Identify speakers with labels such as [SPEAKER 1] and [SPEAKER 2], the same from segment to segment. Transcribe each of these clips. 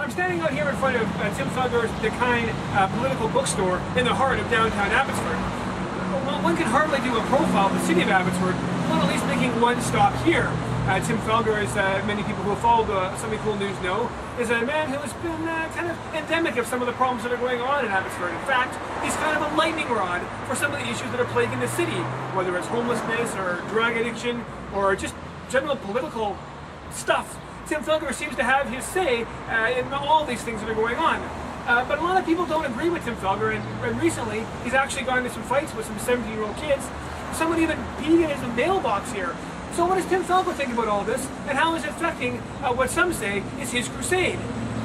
[SPEAKER 1] I'm standing out here in front of Tim Felger's Decline political bookstore in the heart of downtown Abbotsford. Well, one can hardly do a profile of the City of Abbotsford without at least making one stop here. Tim Felger, as many people who follow Something Cool News know, is a man who has been kind of endemic of some of the problems that are going on in Abbotsford. In fact, he's kind of a lightning rod for some of the issues that are plaguing the city, whether it's homelessness or drug addiction or just general political stuff. Tim Felger seems to have his say in all these things that are going on. But a lot of people don't agree with Tim Felger, and recently he's actually gone into some fights with some 17-year-old kids. Someone even peed in his mailbox here. So what does Tim Felger think about all this, and how is it affecting what some say is his crusade?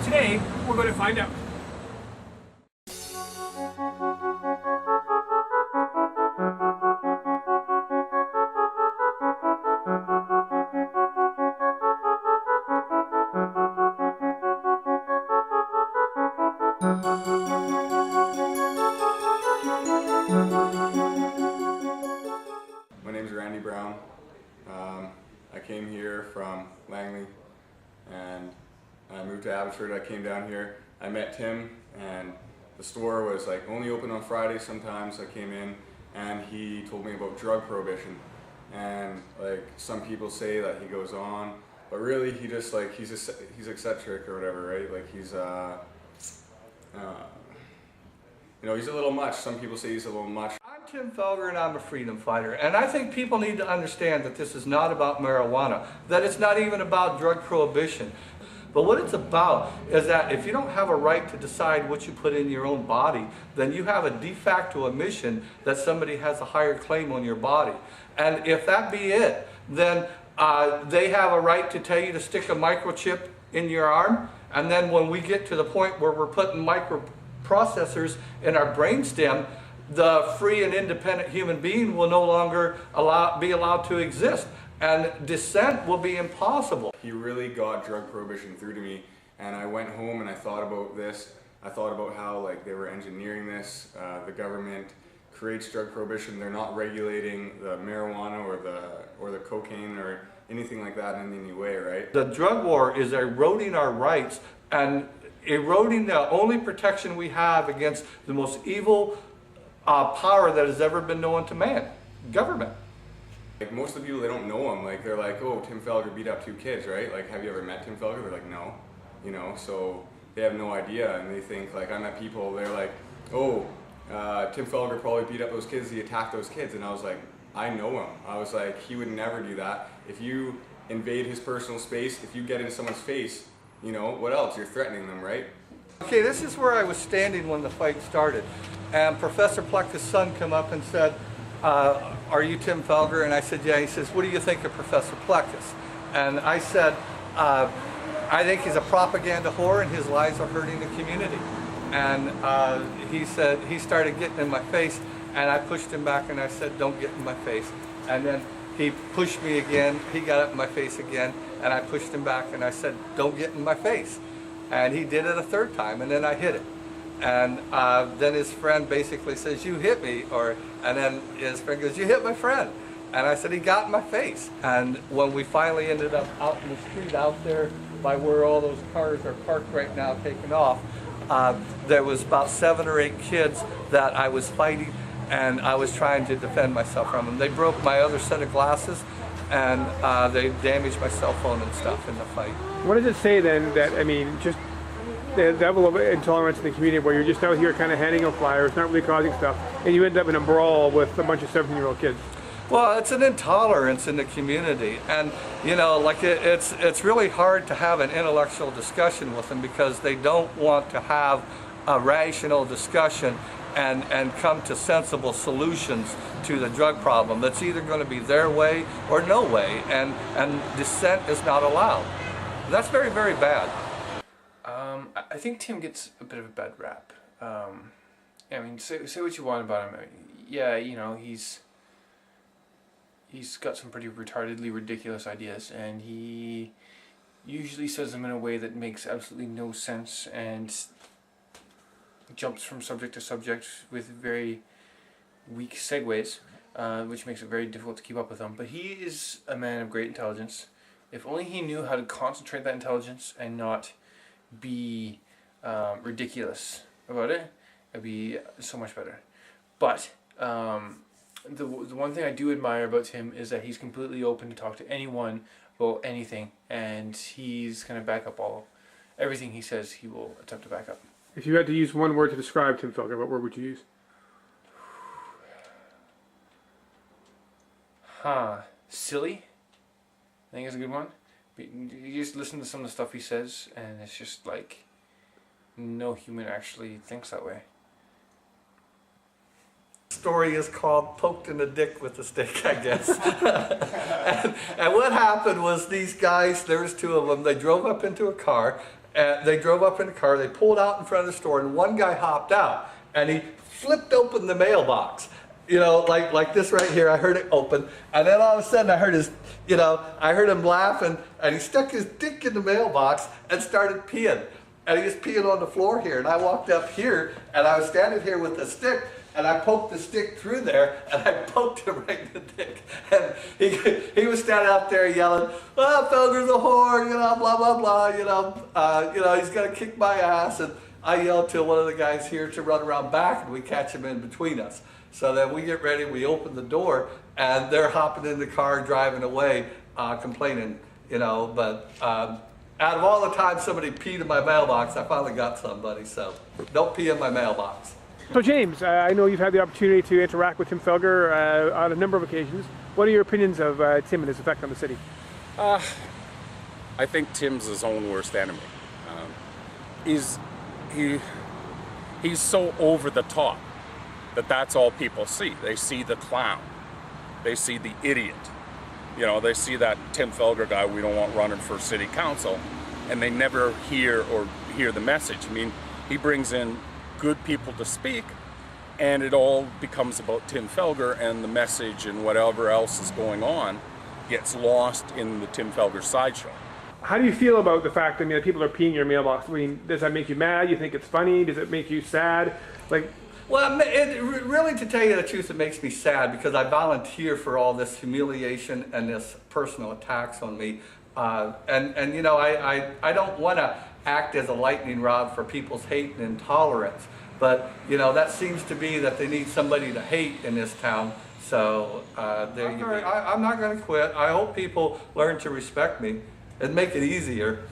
[SPEAKER 1] Today, we're going to find out.
[SPEAKER 2] I came here from Langley and I moved to Abbotsford. I came down here, I met Tim, and the store was like only open on Fridays sometimes. I came in and he told me about drug prohibition, and like some people say that he goes on, but really he just like he's eccentric or whatever, right? Like he's you know, he's a little much. Some people say he's a little much.
[SPEAKER 3] I'm Tim Felger and I'm a freedom fighter, and I think people need to understand that this is not about marijuana, that it's not even about drug prohibition. But what it's about is that if you don't have a right to decide what you put in your own body, then you have a de facto admission that somebody has a higher claim on your body. And if that be it, then they have a right to tell you to stick a microchip in your arm, and then when we get to the point where we're putting microprocessors in our brainstem, the free and independent human being will no longer be allowed to exist, and dissent will be impossible.
[SPEAKER 2] He really got drug prohibition through to me, and I went home and I thought about this. I thought about how like they were engineering this. The government creates drug prohibition. They're not regulating the marijuana or the cocaine or anything like that in any way, right?
[SPEAKER 3] The drug war is eroding our rights and eroding the only protection we have against the most evil power that has ever been known to man, government.
[SPEAKER 2] Like most of the people, they don't know him. Like they're like, oh, Tim Felger beat up 2 kids, right? Like, have you ever met Tim Felger? They're like, no, you know. So they have no idea, and they think like I met people. They're like, oh, Tim Felger probably beat up those kids. He attacked those kids, and I was like, I know him. I was like, he would never do that. If you invade his personal space, if you get into someone's face, you know, what else? You're threatening them, right?
[SPEAKER 3] Okay, this is where I was standing when the fight started, and Professor Plechta's son came up and said, are you Tim Felger? And I said, yeah. He says, what do you think of Professor Plechta? And I said, I think he's a propaganda whore and his lies are hurting the community. And he said, he started getting in my face, and I pushed him back and I said, don't get in my face. And then he pushed me again, he got up in my face again, and I pushed him back and I said, don't get in my face. And he did it a 3rd time, and then I hit it. And then his friend basically says, you hit me, and then his friend goes, you hit my friend. And I said, he got in my face. And when we finally ended up out in the street out there by where all those cars are parked right now taking off, there was about 7 or 8 kids that I was fighting, and I was trying to defend myself from them. They broke my other set of glasses, and they damaged my cell phone and stuff in the fight.
[SPEAKER 1] What does it say then that, I mean, just the level of intolerance in the community where you're just out here kind of handing out flyers, not really causing stuff, and you end up in a brawl with a bunch of 17-year-old kids?
[SPEAKER 3] Well, it's an intolerance in the community, and you know, like it's really hard to have an intellectual discussion with them because they don't want to have a rational discussion and come to sensible solutions to the drug problem. That's either going to be their way or no way, and dissent is not allowed. That's very, very bad.
[SPEAKER 4] I think Tim gets a bit of a bad rap. I mean, say what you want about him. Yeah, you know, he's got some pretty retardedly ridiculous ideas, and he usually says them in a way that makes absolutely no sense and jumps from subject to subject with very weak segues, which makes it very difficult to keep up with him. But he is a man of great intelligence. If only he knew how to concentrate that intelligence and not be ridiculous about it, it'd be so much better. But the one thing I do admire about Tim is that he's completely open to talk to anyone about anything, and he's going to back up everything he says. He will attempt to back up.
[SPEAKER 1] If you had to use one word to describe Tim Felger, what word would you use?
[SPEAKER 4] Silly. I think it's a good one. You just listen to some of the stuff he says, and it's just like no human actually thinks that way.
[SPEAKER 3] The story is called "Poked in the Dick with a Stick," I guess. and what happened was these guys, there was two of them, they drove up into a car, they pulled out in front of the store, and one guy hopped out, and he flipped open the mailbox. You know, like this right here, I heard it open, and then all of a sudden I heard I heard him laughing, and he stuck his dick in the mailbox and started peeing. And he was peeing on the floor here, and I walked up here, and I was standing here with a stick, and I poked the stick through there, and I poked him right in the dick. And he was standing up there yelling, "Oh, Felger's a whore, blah, blah, blah, he's gonna kick my ass." And I yelled to one of the guys here to run around back, and we catch him in between us. So then we get ready, we open the door, and they're hopping in the car, driving away, complaining, but out of all the time somebody peed in my mailbox, I finally got somebody, so don't pee in my mailbox.
[SPEAKER 1] So James, I know you've had the opportunity to interact with Tim Felger on a number of occasions. What are your opinions of Tim and his effect on the city?
[SPEAKER 5] I think Tim's his own worst enemy. He's so over the top that's all people see. They see the clown. They see the idiot. They see that Tim Felger guy we don't want running for city council, and they never hear the message. I mean, he brings in good people to speak, and it all becomes about Tim Felger, and the message and whatever else is going on gets lost in the Tim Felger sideshow.
[SPEAKER 1] How do you feel about the fact that people are peeing your mailbox? I mean, does that make you mad? You think it's funny? Does it make you sad?
[SPEAKER 3] Well, really, to tell you the truth, it makes me sad because I volunteer for all this humiliation and this personal attacks on me. I don't want to act as a lightning rod for people's hate and intolerance. But, that seems to be that they need somebody to hate in this town. So I'm not going to quit. I hope people learn to respect me and make it easier.